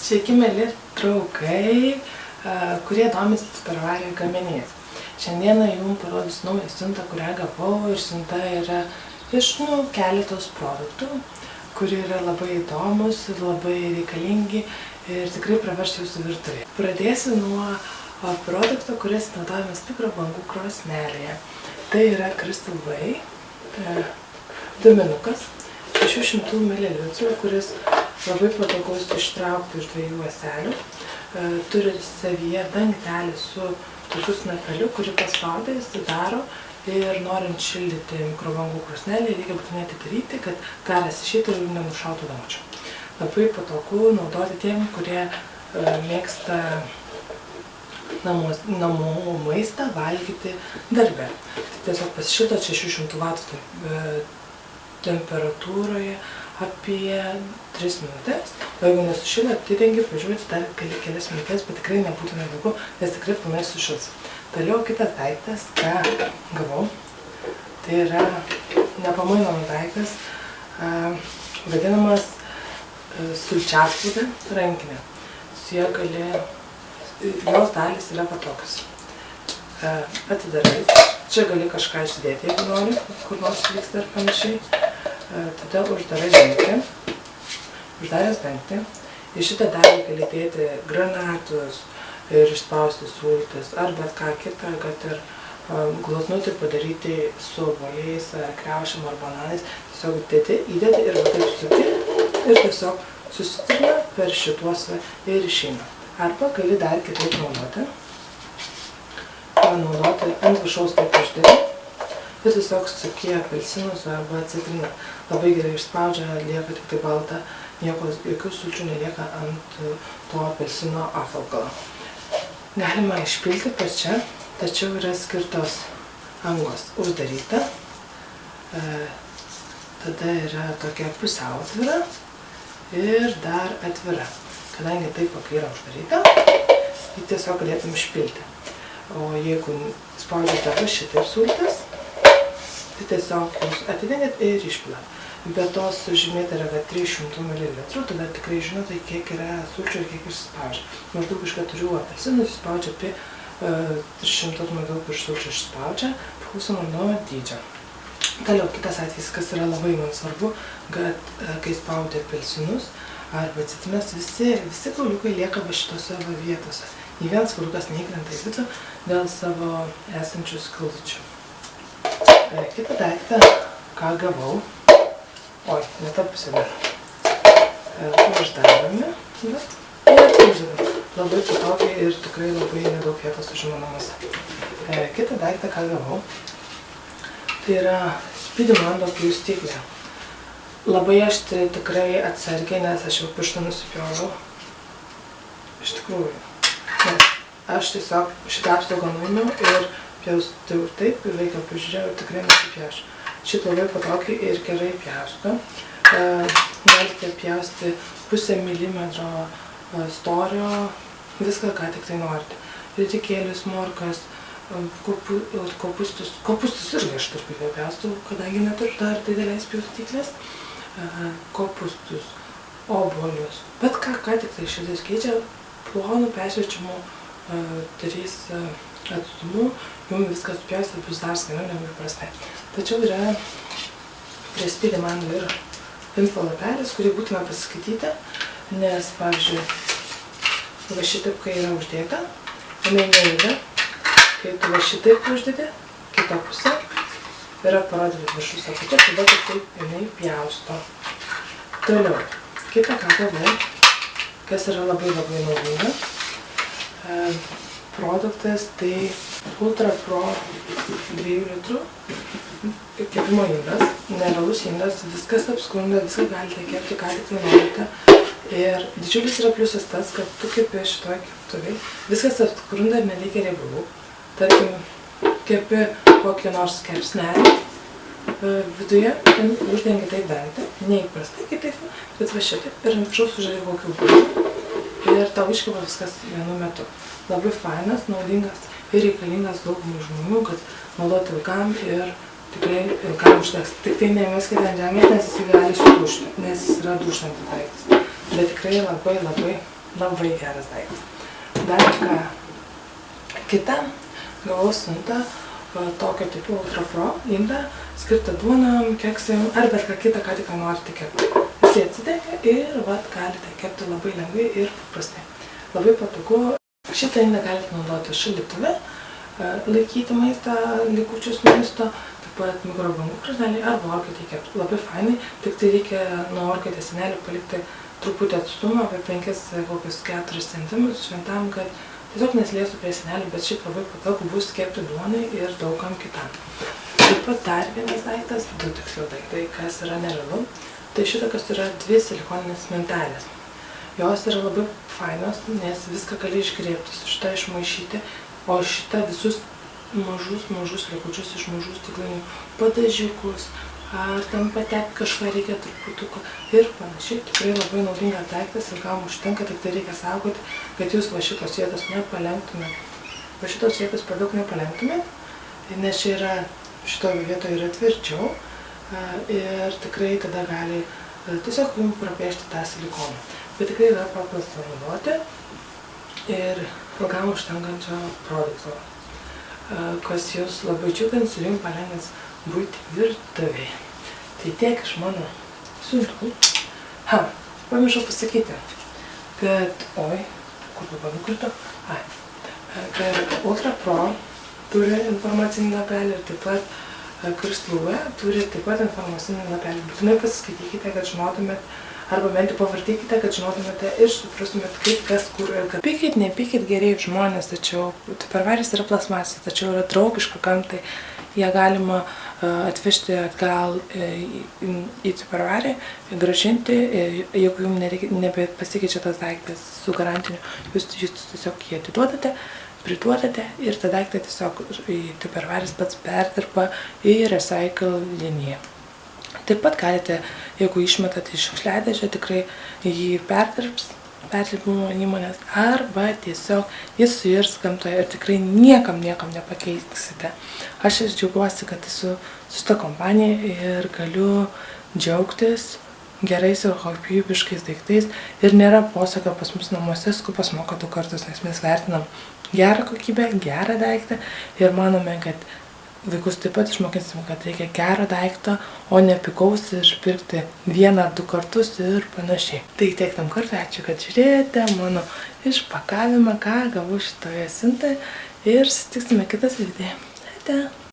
Sveiki, mėly draugai, kurie domisi Tupperware gaminiais. Šiandieną jums parodys naują siuntą, kurią gavau, ir siunta yra iš keletos produktų, kurie yra labai įdomus ir labai reikalingi ir tikrai pravers jūsų virtuvėje. Pradėsiu nuo produkto, kuris naudojamas mikrobangų krosnelėje. Tai yra Crystal Way duminukas 600 ml, kuris labai patogus ištraukti iš dviejų ąselių. Turi savyje dangtelį su tokiu snapeliu, kurį paspaudę įsidaro, ir norint šildyti mikrobangų krosnelę, reikia būtinai atidaryti, kad garas išeitų ir nenušautų dangčio. Labai patogu naudoti tiem, kurie mėgsta namų maistą valgyti darbe. Tai tiesiog pasišildo 600 W temperatūroje apie 3 minutės. O jeigu nesušildo, atidengi, pažiūrėti dar kelias minutės, bet tikrai nebūtina daugiau, nes tikrai pilnai sušils. Toliau kitas daiktas, ką gavau, tai yra nepamainomas daiktas, vadinamas sulčiaspaudė rankinė. Su jie jos dalis yra tokios. Atidarai, čia gali kažką įsidėti, jeigu nori, kur nors vyksta ir panašiai. Tada uždarai dangtį, uždaręs dangtį, į šitą dalį gali dėti granatus ir išspausti sultis, ar bet ką kitą, kad ir glotnutį padaryti su obuoliais, kriaušėm ar bananais. Tiesiog įdėti ir taip suki ir tiesiog susitrina per šituos ir išeina. Arba gali dar kitaip naudoti ant viršaus taip uždėti ir tiesiog suki apelsinus arba citriną. Labai gerai išspaudžia, lieka tik tai balta, jokių sulčių nelieka ant to apelsino apvalkalo. Galima išpilti pačią, tačiau yra skirtos angos uždaryta. Tada yra tokia pusiau atvira ir dar atvira. Kadangi taip yra uždaryta, tai tiesiog galėtum išpilti. O jeigu spaudžiate va šitaip sultis, tai tiesiog jūs atidengėt ir išpilat. Be to sužymėta yra 300 ml, tada tikrai žinote, kiek yra sulčių ir kiek išspaudžia. Maždaug iš 4 apelsinų išspaudžia apie 300 maždaug iš sulčių išspaudžia, priklausomai nuo dydžio. Toliau kitas atvejis, kas yra labai man svarbu, kad kai spaudė apelsinus arba citrinas, visi kauliukai lieka va šitose vietose. Nė vienas kauliukas neįkrenta į vidų dėl savo esančių skildučių. Kitą daiktą, ką gavau, ne tą pusę dar, uždarėme ir uždarėme. Labai patogiai ir tikrai labai nedaug vietos užima namuose. Kitą daiktą, ką gavau, tai yra Spidimando pjaustyklė. Labai aštri, tikrai atsargiai, nes aš jau pirštą nusipjovau. Iš tikrųjų. Aš tiesiog šitą apsaugą nuėmiau ir pjaustau taip, ir vaiką pažiūrėjau ir tikrai nesipjaušiu. Šitą labai patogiai ir gerai pjausto. Galite pjausti 0,5 milimetro storio, viską, ką tik tai norite. Ridikėlius, morkas, kopūstus irgi aš tarp pjaustau, kadangi neturiu dar didelės pjaustyklės. Kopūstus, obuolius, bet ką tik tai širdis keičia, plonų persverčiamų 3 atstumu, jums viskas supjausti bus dar skaniau negu įprastai. Tačiau yra prie Spidimando ir info lapelis, kurį būtina pasiskaityti, nes, pavyzdžiui, va šitaip, kai yra uždėta, jinai nejuda, kai tu va šitaip uždėti, kitą pusę, yra parodyti viršus apačia, tada taip jinai pjausto. Toliau, kitą ką gavau, kas yra labai naudinga, produktas, tai Ultra Pro 2 litrų kepimo indas, nerealus indas, viskas apskrunda, viską galite kepti, ką tik tai norite. Ir didžiulis yra pliusas tas, kad tu kepi šitoj keptuvėj, viskas apskrunda ir nereikia riebalų. Tarkim, kepi kokį nors kepsnelį viduje, uždengi taip dangtį, neįprastai kitaip, bet va šitaip, ir ant viršaus uždedi kokių būdų. Ir tau iškepa viskas vienu metu. Labai fainas, naudingas ir reikalingas daugumai žmonių, kad naudoti ilgam ir tikrai ilgam užteks. Tik tai nemeskite ant žemės, nes jis gali sudužti, nes jis yra dužantis daiktas. Bet tikrai labai Labai geras daiktas. Dar ką kita, gavau siuntą tokio tipo Ultra Pro indą, skirtą duonam, keksam, ar bet ką kitą, ką tik norite kepti. Jis atsidega ir galite kepti labai lengvai ir paprastai. Labai patogu. Šitą indą galite naudoti šaldytuve, laikyti maistą, likučius maisto, taip pat mikrobangų krosnelėje arba orkaitėje kepti. Labai fainai, tik tai reikia nuo orkaitės sienelių palikti truputį atstumą, apie 5-4 cm šventam, kad tiesiog nesliestų prie sienelių, bet šiaip labai patogu bus kepti duonai ir daugam kitam. Taip pat dar vienas daiktas, du tiksliau daiktai, kas yra nerealu, tai šitokios yra 2 silikoninės mentelės. Jos yra labai fainos, nes viską gali išgrėbti, su šitą išmaišyti, o šitą visus mažus likučius iš mažų stiklainių, padažiukus, ar ten patepti kažką reikia truputuką ir panašiai. Tikrai labai naudingas daiktas ir kam užtenka, tik tai reikia saugoti, kad jūs va šitos vietos nepalenktumėt. Va šitos vietos per daug nepalenktumėt, nes čia yra, šitoje vietoje yra tvirčiau ir tikrai tada gali tiesiog jums prapiešti tą silikoną. Bet tikrai yra paprasta naudoti ir ilgam užtenkančio produkto, kas jūs labai džiugins ir jums palengvins būti virtuvėje. Tai tiek iš mano siuntų. Pamiršau pasakyti, kad, kur dabar nukrito? Kad Ultra Pro turi informacinį lapelį ir taip pat Kristluve turi taip pat informacinį lapelį. Būtinai pasiskaitykite, kad žinotumėt, arba bent jau pavartykite, kad žinotumėte ir suprastumėt, kaip, kas, kur ir kad. Pykit, nepykit geriai žmonės, tačiau tupperware'is yra plasmasė, tačiau yra draugiška gamtai. Ją galima atvežti atgal į tupperware'į, grąžinti, jeigu jums nebepasikeičia tas daiktas su garantiniu, jūs tiesiog jį atiduodate, priduodate ir tą daiktą tiesiog į tupperware'is pats perdirba į recycle liniją. Taip pat galite, jeigu išmetate iš šiukšliadėžę, tikrai jį perdirbimo įmonės, arba tiesiog jis suirs gamtoje ir tikrai niekam nepakeisite. Aš džiaugiuosi, kad esu su šita kompanija ir galiu džiaugtis gerais ir kokybiškais daiktais ir nėra posakio pas mus namuose skupas moka 2 kartus, nes mes vertinam gerą kokybę, gerą daiktą ir manome, kad vaikus taip pat išmokinsim, kad reikia gero daikto, o ne pigaus ir pirkti 1 ar 2 kartus ir panašiai. Tai tiek tam kartą, ačiū, kad žiūrėjote mano išpakavimą, ką gavau šitoje siuntoje ir susitiksime kitas video. Ate!